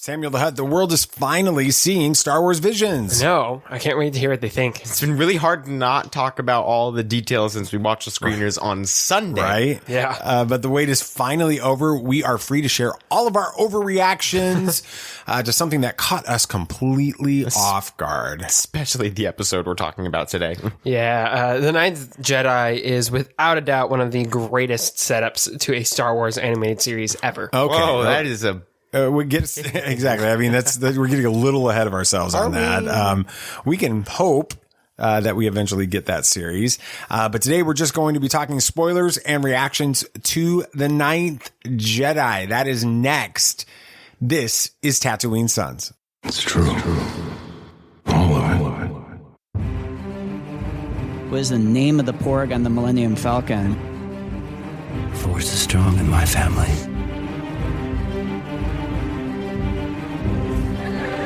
Samuel the Hutt, the world is finally seeing Star Wars Visions. No, I can't wait to hear what they think. It's been really hard to not talk about all the details since we watched the screeners on Sunday. Right? Yeah. But the wait is finally over. We are free to share all of our overreactions to something that caught us completely off guard. Especially the episode we're talking about today. Yeah, The Ninth Jedi is without a doubt one of the greatest setups to a Star Wars animated series ever. Okay. Whoa, that is a... we get exactly. I mean, we're getting a little ahead of ourselves on that. We can hope that we eventually get that series. But today we're just going to be talking spoilers and reactions to The Ninth Jedi. That is next. This is Tatooine Sons. It's true. All of it. What is the name of the porg on the Millennium Falcon? Force is strong in my family.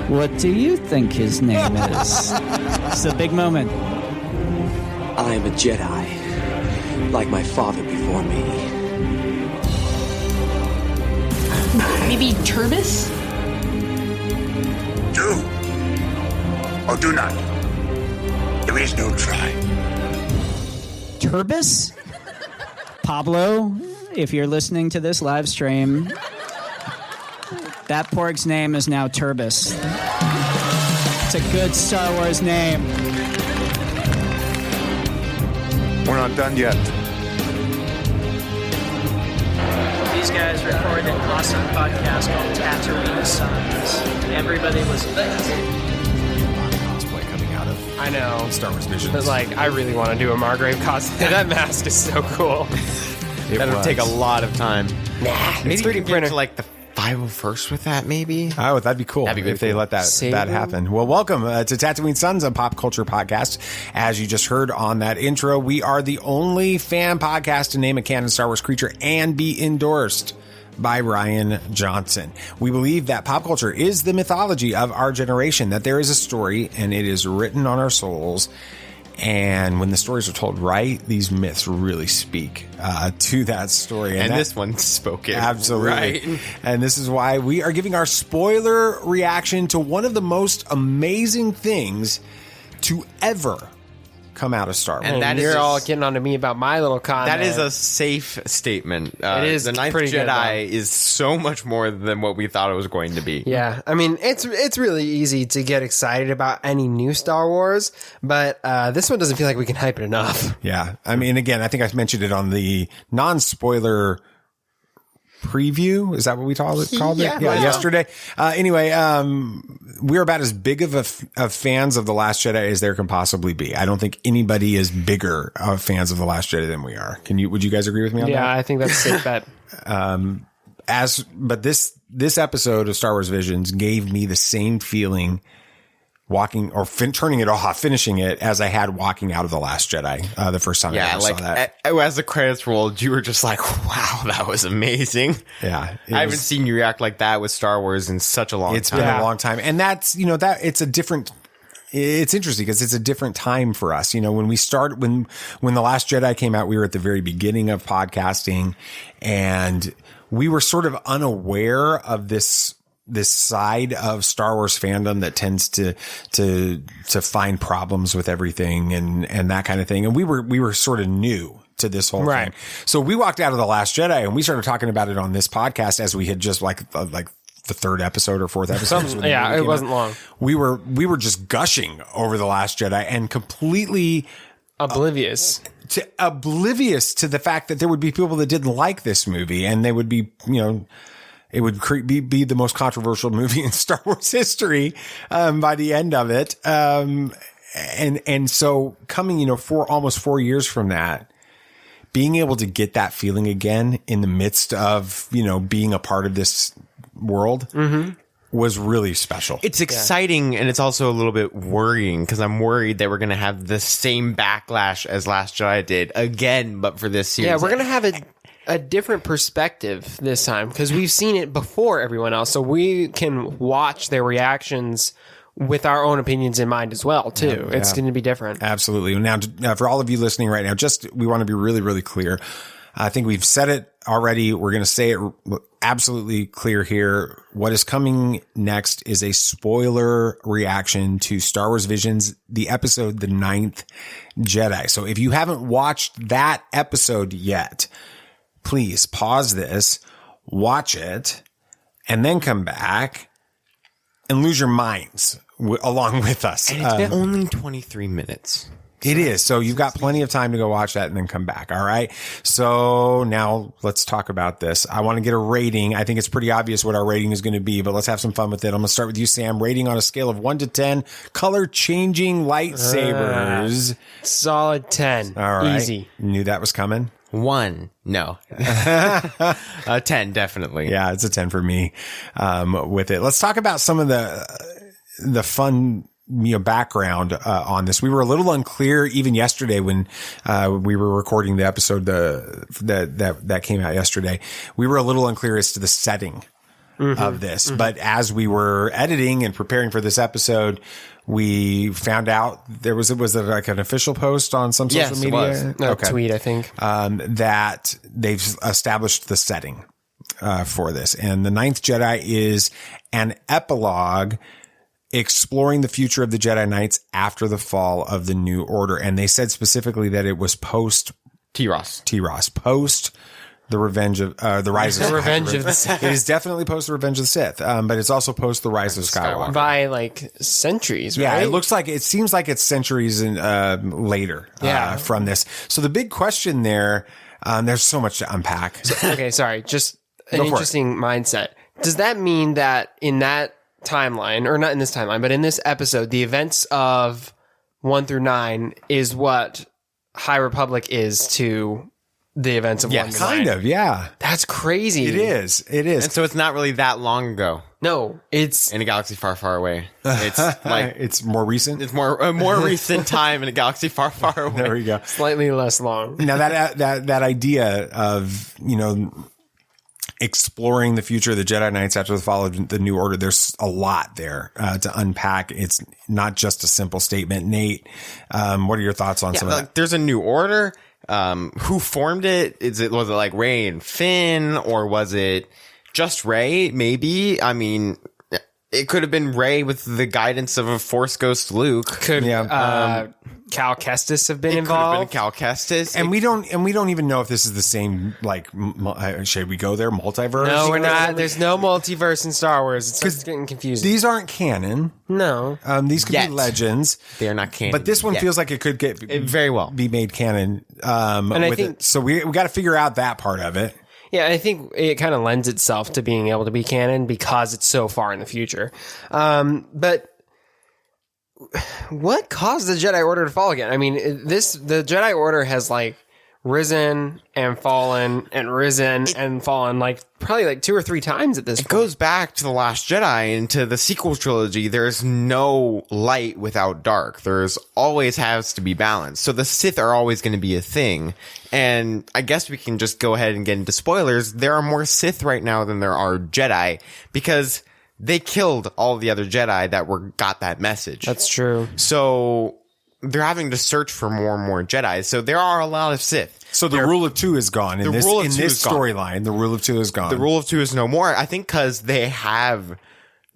What do you think his name is? It's a big moment. I am a Jedi, like my father before me. Maybe Turbis? Do or do not. There is no try. Turbis? Pablo, if you're listening to this live stream, that porg's name is now Turbis. It's a good Star Wars name. We're not done yet. These guys recorded an awesome podcast called Tatooine Sons. Everybody was Cosplay coming out of I know. Star Wars Visions. But, I really want to do a Margrave cosplay. That mask is so cool. That'll take a lot of time. Maybe 3D you can printer. get to, like, the 501st with that, maybe? Oh, that'd be cool. That'd be really if they cool. let that happen. Well, welcome to Tatooine Sons, a pop culture podcast. As you just heard on that intro, we are the only fan podcast to name a canon Star Wars creature and be endorsed by Ryan Johnson. We believe that pop culture is the mythology of our generation, that there is a story and it is written on our souls. And when the stories are told right, these myths really speak to that story. And this one spoke it. Absolutely. Right. And this is why we are giving our spoiler reaction to one of the most amazing things to ever come out of Star Wars. And that you're is all getting on to me about my little comment. That is a safe statement. It is The Ninth pretty good, Jedi is so much more than what we thought it was going to be. Yeah, I mean, it's really easy to get excited about any new Star Wars, but this one doesn't feel like we can hype it enough. Yeah. I mean, again, I think I mentioned it on the non-spoiler preview. Is that what we called it? Yeah. Yesterday. Anyway, we're about as big of fans of The Last Jedi as there can possibly be. I don't think anybody is bigger of fans of The Last Jedi than we are. Would you guys agree with me on that? Yeah, I think that's a safe bet. But this episode of Star Wars Visions gave me the same feeling walking or turning it off, finishing it as I had walking out of The Last Jedi the first time I ever saw that. As the credits rolled, you were just like, wow, that was amazing. Yeah. I haven't seen you react like that with Star Wars in such a long time. It's been a long time. And that's, it's interesting because it's a different time for us. When The Last Jedi came out, we were at the very beginning of podcasting and we were sort of unaware of this side of Star Wars fandom that tends to find problems with everything and that kind of thing. And we were sort of new to this whole thing. So we walked out of The Last Jedi and we started talking about it on this podcast as we had just like the third episode or fourth episode. Yeah, it wasn't long. We were just gushing over The Last Jedi and completely oblivious to the fact that there would be people that didn't like this movie and they would be, it would be the most controversial movie in Star Wars history by the end of it. And so coming, for almost 4 years from that, being able to get that feeling again in the midst of, being a part of this world was really special. It's exciting and it's also a little bit worrying because I'm worried that we're going to have the same backlash as Last Jedi did again, but for this series. Yeah, we're going to have a different perspective this time because we've seen it before everyone else, so we can watch their reactions with our own opinions in mind as well too. It's going to be different. Absolutely. Now, for all of you listening right now, we want to be really, really clear. I think we've said it already. We're going to say it absolutely clear here. What is coming next is a spoiler reaction to Star Wars Visions, the episode, The Ninth Jedi. So if you haven't watched that episode yet, please pause this, watch it, and then come back and lose your minds along with us. And it's been only 23 minutes. It is. So you've got plenty of time to go watch that and then come back. All right. So now let's talk about this. I want to get a rating. I think it's pretty obvious what our rating is going to be, but let's have some fun with it. I'm going to start with you, Sam. Rating on a scale of 1 to 10, color changing lightsabers. Solid 10. All right. Easy. Knew that was coming. 1. No. 10, definitely. Yeah, it's a 10 for me, with it. Let's talk about some of the fun, background, on this. We were a little unclear even yesterday when, we were recording the episode, that came out yesterday. We were a little unclear as to the setting of this, but as we were editing and preparing for this episode, we found out was it like an official post on some social media? It was. Tweet, I think. That they've established the setting, for this. And The Ninth Jedi is an epilogue exploring the future of the Jedi Knights after the fall of the New Order. And they said specifically that it was post T-Ross, post the Revenge of, the Rise of Revenge of the Sith. It is definitely post the Revenge of the Sith. But it's also post the Rise of Skywalker. By like centuries, right? Yeah, it seems like it's centuries later, from this. So the big question there, there's so much to unpack. Okay, sorry. Just an interesting mindset. Does that mean that in that timeline, or not in this timeline, but in this episode, the events of 1 through 9 is what High Republic is to the events of 1 to 9? Kind of, yeah. That's crazy. It is. And so it's not really that long ago. No, it's in a galaxy far, far away. It's like it's more recent. It's a more recent time in a galaxy far, far away. There we go. Slightly less long. Now that idea of exploring the future of the Jedi Knights after the fall of the New Order, there's a lot there to unpack. It's not just a simple statement. Nate, what are your thoughts on some of that? There's a New Order. Who formed it? Was it like Rey and Finn, or was it just Rey? Maybe. I mean, it could have been Rey with the guidance of a Force ghost Luke. Could Cal Kestis have been involved? Could have been Cal Kestis. And we don't even know if this is the same, like, should we go there? Multiverse? No, we're not. There's no multiverse in Star Wars. It's getting confusing. These aren't canon. No. These could be legends. They are not canon. But this one feels like it could very well be made canon. And I think so. We got to figure out that part of it. Yeah, I think it kind of lends itself to being able to be canon because it's so far in the future. But what caused the Jedi Order to fall again? I mean, the Jedi Order has like risen and fallen and risen and fallen probably 2 or 3 times at this point. It goes back to The Last Jedi and to the sequel trilogy. There's no light without dark. There's always has to be balance. So the Sith are always going to be a thing. And I guess we can just go ahead and get into spoilers. There are more Sith right now than there are Jedi because they killed all the other Jedi that got that message. That's true. So they're having to search for more and more Jedi. So there are a lot of Sith. So the rule of 2 is gone in this storyline. The rule of 2 is gone. The rule of 2 is no more. I think because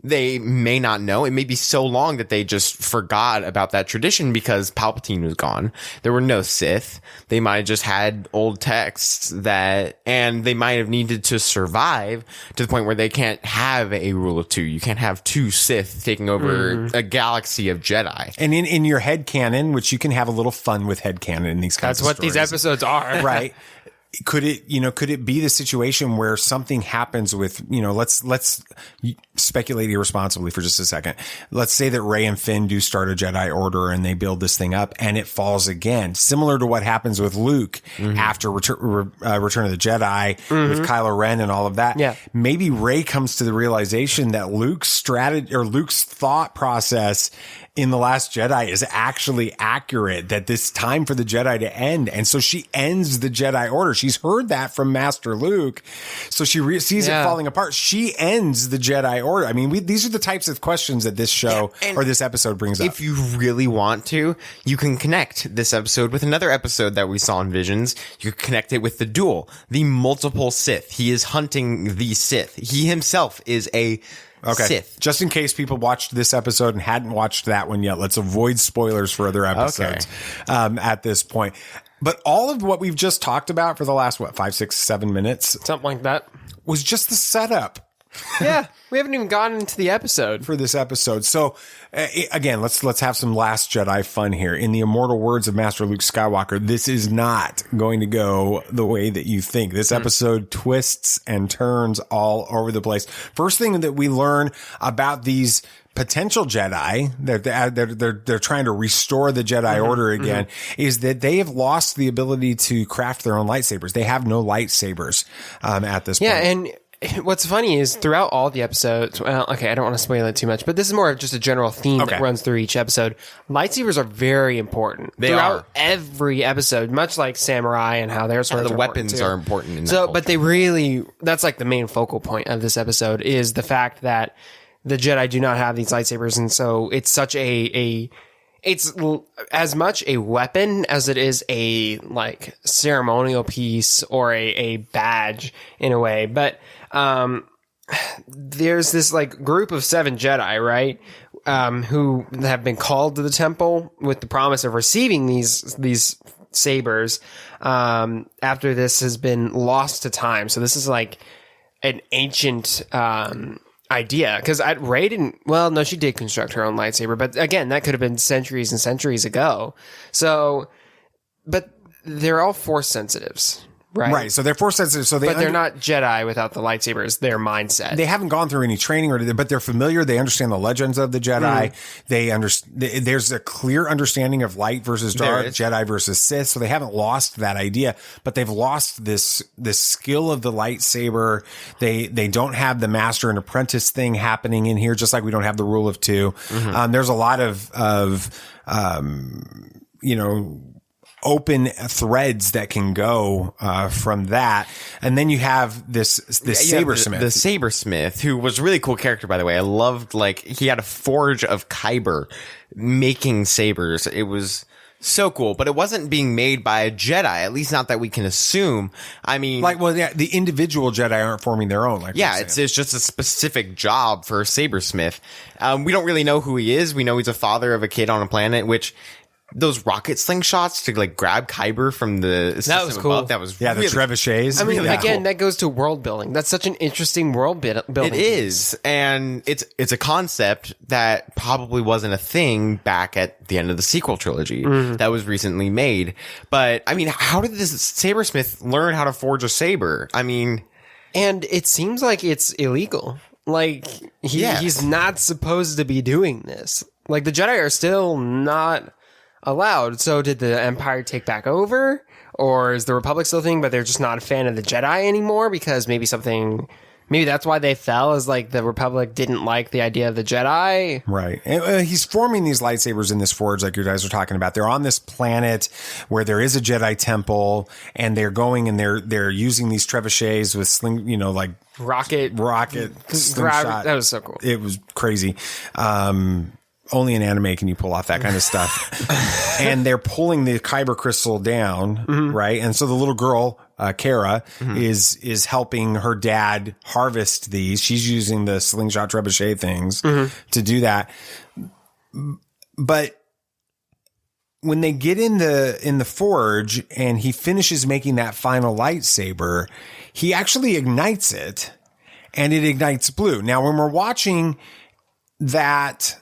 they may not know. It may be so long that they just forgot about that tradition because Palpatine was gone. There were no Sith. They might have just had old texts and they might have needed to survive to the point where they can't have a rule of 2. You can't have 2 Sith taking over a galaxy of Jedi. And in your headcanon, which you can have a little fun with headcanon in these kinds of stories. That's what these episodes are. Right. Could it be the situation where something happens with, let's speculate irresponsibly for just a second. Let's say that Rey and Finn do start a Jedi Order and they build this thing up and it falls again, similar to what happens with Luke after Return of the Jedi with Kylo Ren and all of that. Yeah. Maybe Rey comes to the realization that Luke's strategy or Luke's thought process in The Last Jedi is actually accurate, that this time for the Jedi to end. And so she ends the Jedi Order. She's heard that from Master Luke. So she sees it falling apart. She ends the Jedi Order? I mean, these are the types of questions that this show or this episode brings up. If you really want to, you can connect this episode with another episode that we saw in Visions. You can connect it with the duel, the multiple Sith. He is hunting the Sith. He himself is a Sith. Just in case people watched this episode and hadn't watched that one yet, let's avoid spoilers for other episodes at this point. But all of what we've just talked about for the last, 5, 6, 7 minutes? Something like that. Was just the setup. Yeah, we haven't even gotten into the episode. For this episode. So, again, let's have some Last Jedi fun here. In the immortal words of Master Luke Skywalker, this is not going to go the way that you think. This episode twists and turns all over the place. First thing that we learn about these potential Jedi, they're trying to restore the Jedi Order again, is that they have lost the ability to craft their own lightsabers. They have no lightsabers at this point. Yeah, and what's funny is throughout all the episodes, well, okay, I don't want to spoil it too much, but this is more of just a general theme that runs through each episode. Lightsabers are very important throughout every episode, much like samurai and how their swords the are weapons are important in that So, culture. but that's like the main focal point of this episode is the fact that the Jedi do not have these lightsabers, and so it's such it's as much a weapon as it is a like ceremonial piece or a badge in a way. But there's this like group of 7 Jedi, right? Who have been called to the temple with the promise of receiving these sabers after this has been lost to time. So this is like an ancient idea, because Rey didn't. Well, no, she did construct her own lightsaber, but again, that could have been centuries and centuries ago. So, but they're all Force sensitives, right? Right. So they're Force sensitive. So they're not Jedi without the lightsabers. Their mindset. They haven't gone through any training but they're familiar. They understand the legends of the Jedi. They understand. There's a clear understanding of light versus dark, Jedi versus Sith. So they haven't lost that idea, but they've lost this skill of the lightsaber. They don't have the master and apprentice thing happening in here, just like we don't have the rule of 2. There's a lot of open threads that can go from that, and then you have this sabersmith, the sabersmith, who was a really cool character, by the way. I loved, like, he had a forge of kyber making sabers. It was so cool, but it wasn't being made by a Jedi, at least not that we can assume. I mean, the individual Jedi aren't forming their own. It's just a specific job for a sabersmith. We don't really know who he is. We know he's a father of a kid on a planet, which those rocket slingshots to like grab kyber from the system was cool. above, that was the trebuchets. I mean, really again, cool. That goes to world building. That's such an interesting world building. It is, and it's a concept that probably wasn't a thing back at the end of the sequel trilogy that was recently made. But I mean, how did this sabersmith learn how to forge a saber? I mean, and it seems like it's illegal. Like he's not supposed to be doing this. Like the Jedi are still not allowed. So did the Empire take back over, or is the Republic still thing, but they're just not a fan of the Jedi anymore because maybe that's why they fell, is like the Republic didn't like the idea of the Jedi. Right. And, he's forming these lightsabers in this forge like you guys are talking about. They're on this planet where there is a Jedi temple, and they're going and they're using these trebuchets with rocket slingshot. That was so cool. It was crazy. Only in anime can you pull off that kind of stuff. And they're pulling the kyber crystal down, right? And so the little girl, Kara, is helping her dad harvest these. She's using the slingshot trebuchet things to do that. But when they get in the forge and he finishes making that final lightsaber, he actually ignites it, and it ignites blue. Now, when we're watching that,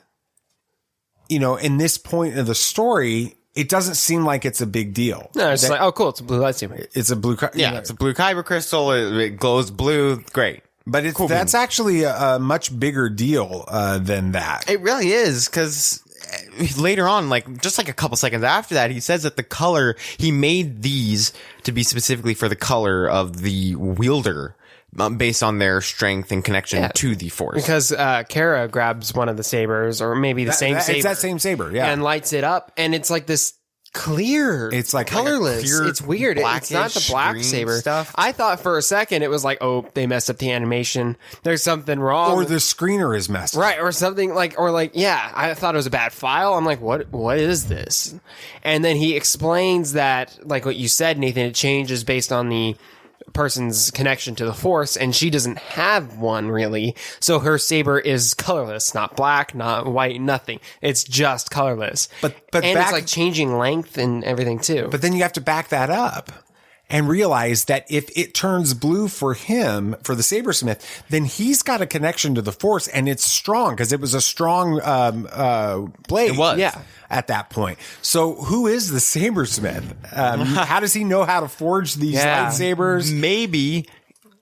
in this point of the story, it doesn't seem like it's a big deal. No, it's like, oh, cool, it's a blue lightsaber. It's a blue. It's a blue kyber crystal. It glows blue. Great. But that's actually a much bigger deal than that. It really is, because later on, just a couple seconds after that, he says that the color, he made these to be specifically for the color of the wielder, based on their strength and connection to the Force. Because Kara grabs one of the sabers, or maybe the same saber. It's that same saber, yeah. And lights it up, and it's like this clear. It's like colorless. clear It's weird. It's not the black green saber stuff. I thought for a second it was like, oh, they messed up the animation. There's something wrong. Or the screener is messed up. Right, or something yeah, I thought it was a bad file. I'm like, what is this? And then he explains that, like what you said, Nathan, it changes based on the person's connection to the Force, and she doesn't have one really. So her saber is colorless, not black, not white, nothing. It's just colorless. But and back- it's like changing length and everything too. But then you have to back that up and realize that if it turns blue for him, for the Sabersmith, then he's got a connection to the Force, and it's strong because it was a strong blade. It was. Yeah. At that point. So who is the Sabersmith? How does he know how to forge these lightsabers? Maybe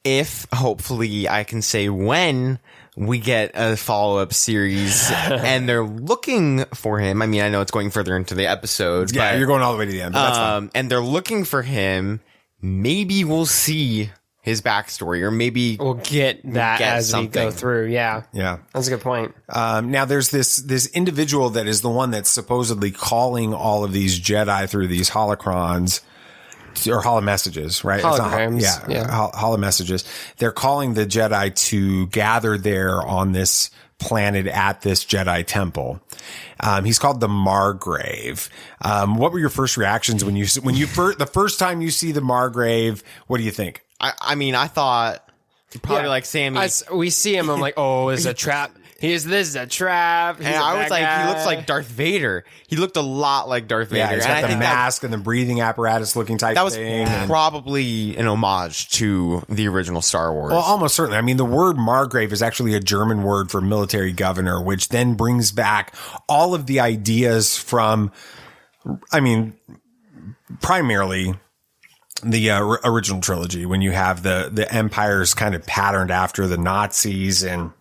if, hopefully, I can say when we get a follow-up series and they're looking for him. I mean, I know it's going further into the episode. Yeah, but, you're going all the way to the end, but that's fine. and they're looking for him. Maybe we'll see his backstory, or maybe we'll get that as we go through. Yeah. Yeah. That's a good point. Now there's this individual that is the one that's supposedly calling all of these Jedi through these holocrons or holomessages, right? Holograms. Holomessages. They're calling the Jedi to gather there on this planet at this Jedi temple. He's called the Margrave. What were your first reactions when the first time you see the Margrave? What do you think? I mean, I thought probably like Sammy. We see him. I'm like, oh, it's a trap. This is a trap. And I was like, he looks like Darth Vader. He looked a lot like Darth Vader. Yeah, he's got the mask and the breathing apparatus looking type that was thing. Probably an homage to the original Star Wars. Well, almost certainly. I mean, the word Margrave is actually a German word for military governor, which then brings back all of the ideas from, I mean, primarily the original trilogy, when you have the empires kind of patterned after the Nazis, and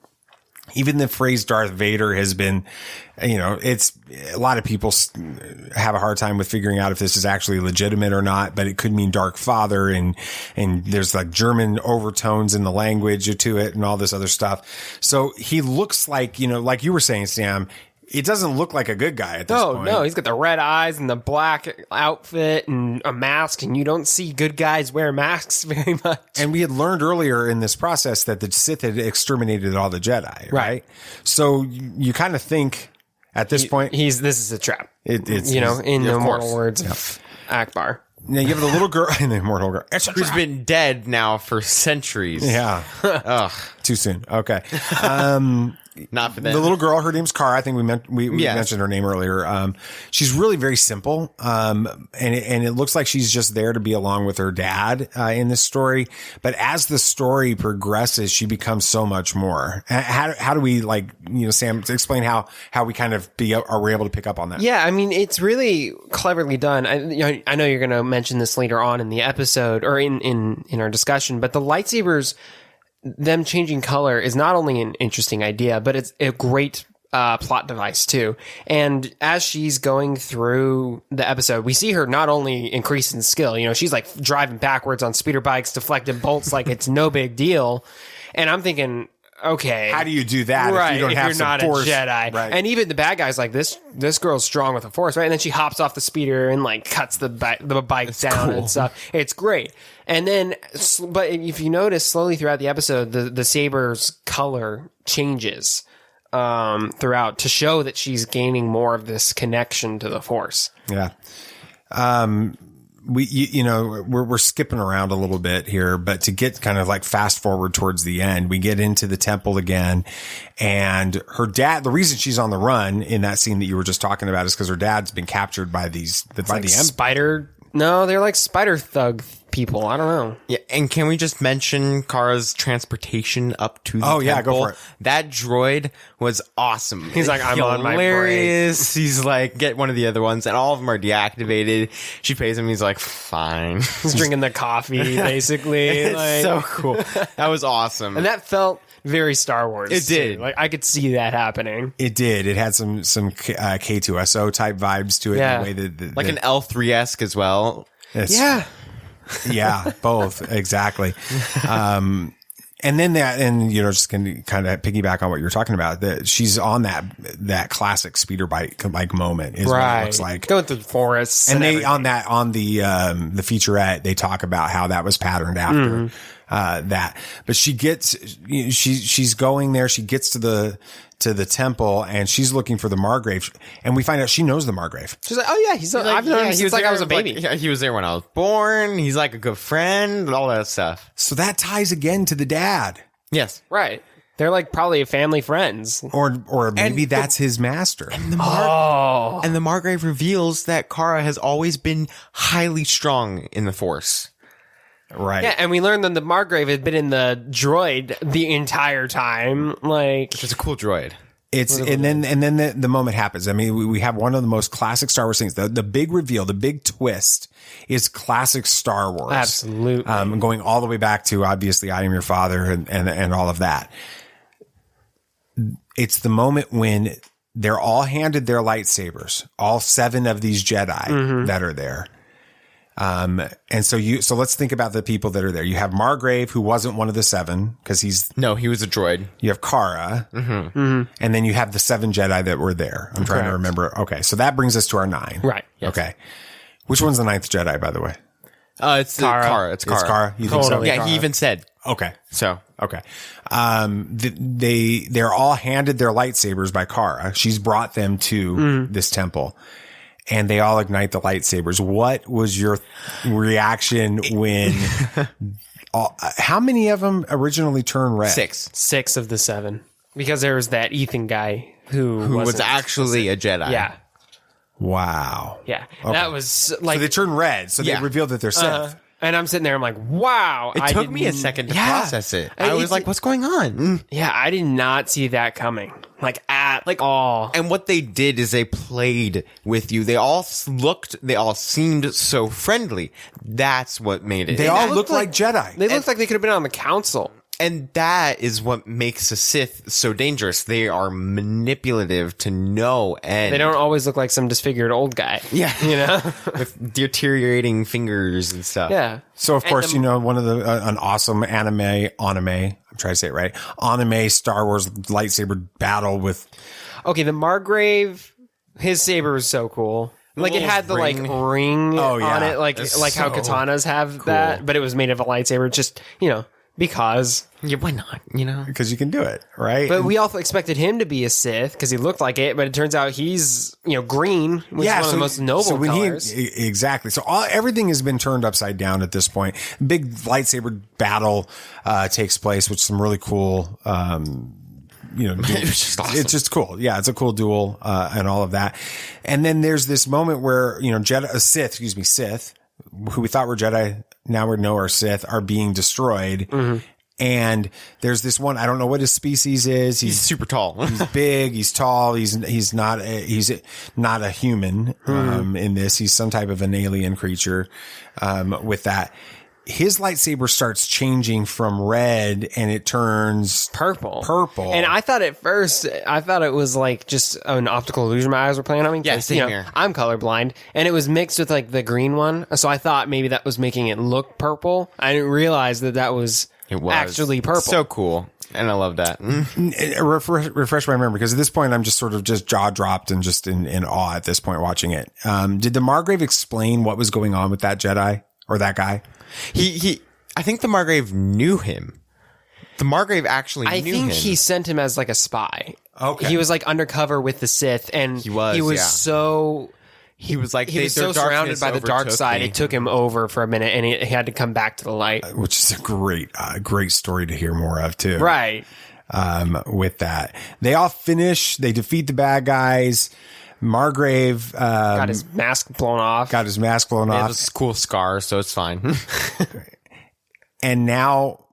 even the phrase Darth Vader has been, it's a lot of people have a hard time with figuring out if this is actually legitimate or not, but it could mean Dark Father, and there's like German overtones in the language to it and all this other stuff. So he looks like, like you were saying, Sam, it doesn't look like a good guy at this point. No, he's got the red eyes and the black outfit and a mask, and you don't see good guys wear masks very much. And we had learned earlier in this process that the Sith had exterminated all the Jedi, right? So you kind of think at this point, this is a trap. It's in the immortal words of Akbar. Now you have the little girl in the immortal girl, who's been dead now for centuries. Yeah. Ugh. Too soon. Okay. Not for them. The little girl, her name's Kara. I think we mentioned her name earlier. She's really very simple. And it looks like she's just there to be along with her dad, in this story. But as the story progresses, she becomes so much more. How do we Sam, explain how we kind of are able to pick up on that? Yeah. I mean, it's really cleverly done. I know you're going to mention this later on in the episode or in our discussion, but the lightsabers, them changing color is not only an interesting idea, but it's a great plot device too. And as she's going through the episode, we see her not only increase in skill, she's like driving backwards on speeder bikes, deflecting bolts like it's no big deal. And I'm thinking, okay, how do you do that right, if you don't have you're some not force? A Jedi? Right. And even the bad guy's like, this girl's strong with the force, right? And then she hops off the speeder and like cuts the bike down and stuff. It's great. And then, but if you notice slowly throughout the episode, the saber's color changes throughout to show that she's gaining more of this connection to the force. Yeah. We're skipping around a little bit here, but to get kind of like fast forward towards the end, we get into the temple again, and her dad, the reason she's on the run in that scene that you were just talking about is because her dad's been captured by the spider. No, they're like spider thug people. I don't know. Yeah, and can we just mention Kara's transportation up to the temple? Yeah, go for it. That droid was awesome. He's like, I'm on my break. He's like, get one of the other ones, and all of them are deactivated. She pays him. He's like, fine. He's drinking the coffee, basically. It's so cool. That was awesome. And that felt very Star Wars. It did. Like I could see that happening. It did. It had some K2SO type vibes to it. Yeah. In the way that like an L3-esque as well. Yeah. Yeah, both. Exactly. And then just can kind of piggyback on what you were talking about, that she's on that classic speeder bike like moment is what it looks like. Going through the forests. And they, on the featurette, they talk about how that was patterned after, that, but she's going there. She gets to the temple and she's looking for the Margrave, and we find out she knows the Margrave. She's like, oh yeah, I've known him since like I was a baby. He was there when I was born. He's like a good friend, all that stuff. So that ties again to the dad. Yes. Right. They're like probably family friends. Or maybe that's his master. And the Margrave reveals that Kara has always been highly strong in the Force. Right. Yeah, and we learned that the Margrave had been in the droid the entire time. Like, which is a cool droid. And then the moment happens. I mean, we have one of the most classic Star Wars things. The big reveal, the big twist is classic Star Wars. Absolutely. Going all the way back to obviously I Am Your Father and all of that. It's the moment when they're all handed their lightsabers, all 7 of these Jedi that are there. And so let's think about the people that are there. You have Margrave, who wasn't one of the 7 because he was a droid. You have Kara, and then you have the 7 Jedi that were there. I'm trying to remember. Okay. So that brings us to our 9. Right. Yes. Okay. Which one's the 9th Jedi, by the way? It's Kara. It's Kara. You think so? Yeah. Kara? He even said, okay. So, okay. They're all handed their lightsabers by Kara. She's brought them to this temple. And they all ignite the lightsabers. What was your reaction when? How many of them originally turned red? 6 of the 7, because there was that Ethan guy who was actually a Jedi. Yeah. Wow. Yeah. Okay. That was like, so they turned red. So they revealed that they're Sith. And I'm sitting there, I'm like, wow. It took me a second to process it. I was like, what's going on? Yeah, I did not see that coming. Like, at all. And what they did is they played with you. They all seemed so friendly. That's what made it. They all looked like Jedi. They looked like they could have been on the council. And that is what makes a Sith so dangerous. They are manipulative to no end. They don't always look like some disfigured old guy. Yeah. You know? With deteriorating fingers and stuff. Yeah. So, of course, one of an awesome anime, I'm trying to say it right, anime Star Wars lightsaber battle with... Okay, the Margrave, his saber was so cool. Like, it had the ring on it, like how katanas have cool. that, but it was made of a lightsaber, just, because. Yeah, why not? Because you can do it, right? But we all expected him to be a Sith because he looked like it, but it turns out he's, green, which is one of the most noble colors. Exactly. So everything has been turned upside down at this point. Big lightsaber battle takes place, which is some really cool, it's just awesome. It's just cool. Yeah, it's a cool duel and all of that. And then there's this moment where, Sith, who we thought were Jedi, now we know are Sith, are being destroyed. And there's this one, I don't know what his species is. He's super tall. He's big. He's tall. He's not a human, in this. He's some type of an alien creature, with that. His lightsaber starts changing from red and it turns purple. And I thought at first, it was like just an optical illusion my eyes were playing on me. Yeah, same here. I'm colorblind, and it was mixed with like the green one. So I thought maybe that was making it look purple. I didn't realize that was actually purple. So cool. And I love that. Refresh my memory, because at this point I'm just sort of just jaw dropped and just in awe at this point watching it. Did the Margrave explain what was going on with that Jedi or that guy? I think the Margrave knew him. The Margrave actually knew him. I think he sent him as like a spy. Okay. He was like undercover with the Sith, and he was so surrounded by the dark side. It took him over for a minute, and he had to come back to the light. Which is a great story to hear more of too. Right. With that, they all finish. They defeat the bad guys. Margrave got his mask blown off. He has this cool scar, so it's fine. And now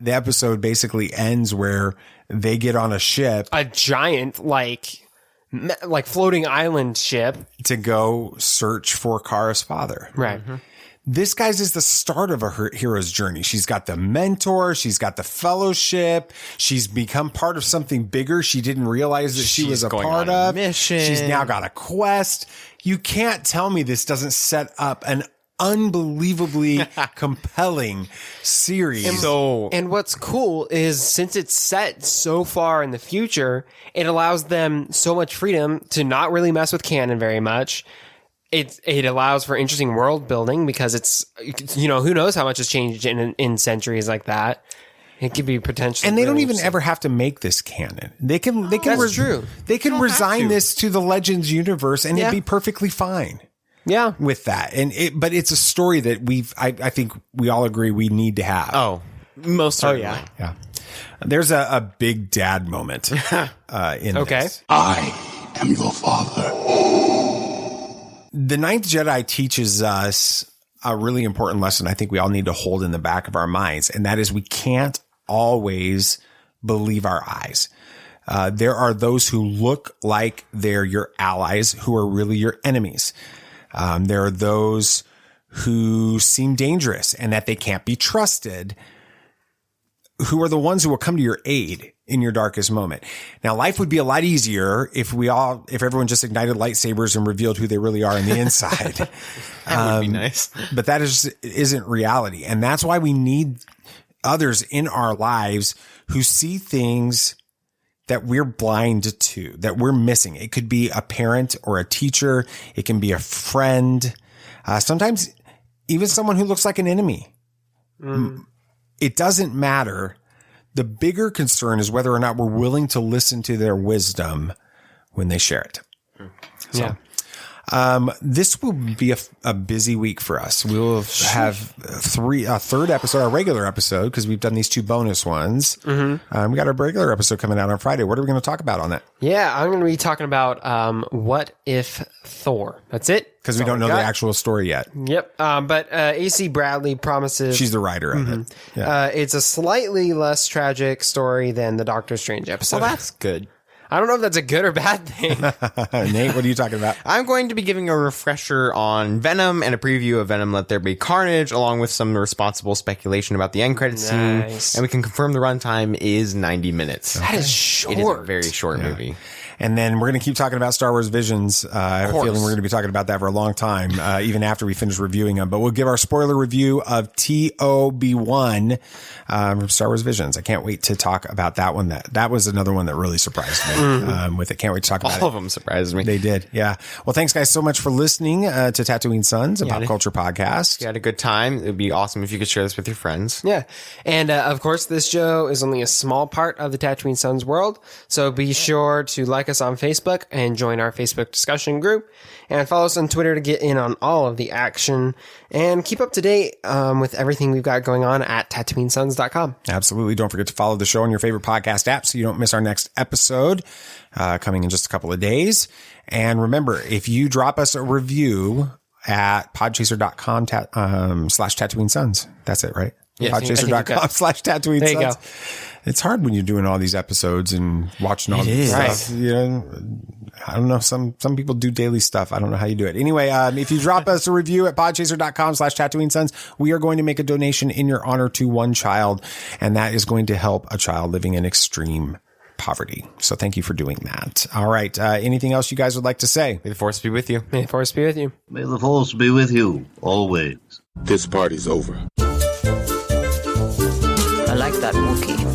the episode basically ends where they get on a ship, a giant like floating island ship, to go search for Kara's father. Right. This, guys, is the start of her hero's journey. She's got the mentor. She's got the fellowship. She's become part of something bigger she didn't realize that she was a part of. Mission. She's now got a quest. You can't tell me this doesn't set up an unbelievably compelling series. And what's cool is since it's set so far in the future, it allows them so much freedom to not really mess with canon very much. It allows for interesting world building because it's, who knows how much has changed in centuries like that. It could be potentially, and they don't even ever have to make this canon. They can. That's true. They can resign this to the Legends universe, and it'd be perfectly fine. Yeah, with that, but it's a story that I think we all agree we need to have. Oh, most certainly. Yeah. There's a big dad moment in this. I am your father. The Ninth Jedi teaches us a really important lesson I think we all need to hold in the back of our minds, and that is we can't always believe our eyes. There are those who look like they're your allies who are really your enemies. There are those who seem dangerous and that they can't be trusted, who are the ones who will come to your aid in your darkest moment. Now, life would be a lot easier if everyone just ignited lightsabers and revealed who they really are on the inside. That would be nice. But that isn't reality. And that's why we need others in our lives who see things that we're blind to, that we're missing. It could be a parent or a teacher. It can be a friend. Sometimes even someone who looks like an enemy. It doesn't matter. The bigger concern is whether or not we're willing to listen to their wisdom when they share it. So, this will be a busy week for us. We will have a third episode, our regular episode, because we've done these 2 bonus ones. Mm-hmm. We got our regular episode coming out on Friday. What are we going to talk about on that? Yeah, I'm going to be talking about what if Thor. That's it. Because we don't know the actual story yet. Yep. But A.C. Bradley promises... She's the writer of it. Yeah. It's a slightly less tragic story than the Doctor Strange episode. Well, that's good. I don't know if that's a good or bad thing. Nate, what are you talking about? I'm going to be giving a refresher on Venom and a preview of Venom Let There Be Carnage, along with some responsible speculation about the end credits scene. And we can confirm the runtime is 90 minutes. That is short. It is a very short movie. And then we're going to keep talking about Star Wars Visions. I have a feeling we're going to be talking about that for a long time, even after we finish reviewing them. But we'll give our spoiler review of TOB1 from Star Wars Visions. I can't wait to talk about that one. That was another one that really surprised me with it. Can't wait to talk about it. All of them surprised me. They did. Yeah. Well, thanks guys so much for listening to Tatooine Sons, a pop culture podcast. You had a good time. It would be awesome if you could share this with your friends. Yeah. And of course, this show is only a small part of the Tatooine Sons world. So be sure to like us on Facebook and join our Facebook discussion group, and follow us on Twitter to get in on all of the action and keep up to date with everything we've got going on at TatooineSons.com. Absolutely. Don't forget to follow the show on your favorite podcast app so you don't miss our next episode coming in just a couple of days. And remember, if you drop us a review at podchaser.com /Tatooine Sons, that's it, right? Yeah, podchaser.com /Tatooine There you Sons. go. It's hard when you're doing all these episodes and watching all this stuff. You know, I don't know. Some people do daily stuff. I don't know how you do it. Anyway, if you drop us a review at podchaser.com /Tatooine Sons, we are going to make a donation in your honor to one child, and that is going to help a child living in extreme poverty. So thank you for doing that. All right. Anything else you guys would like to say? May the Force be with you. May the Force be with you. May the Force be with you always. This party's over. I like that Wookiee.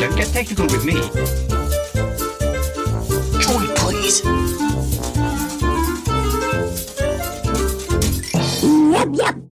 Don't get technical with me. Joy, please. Yep, yep.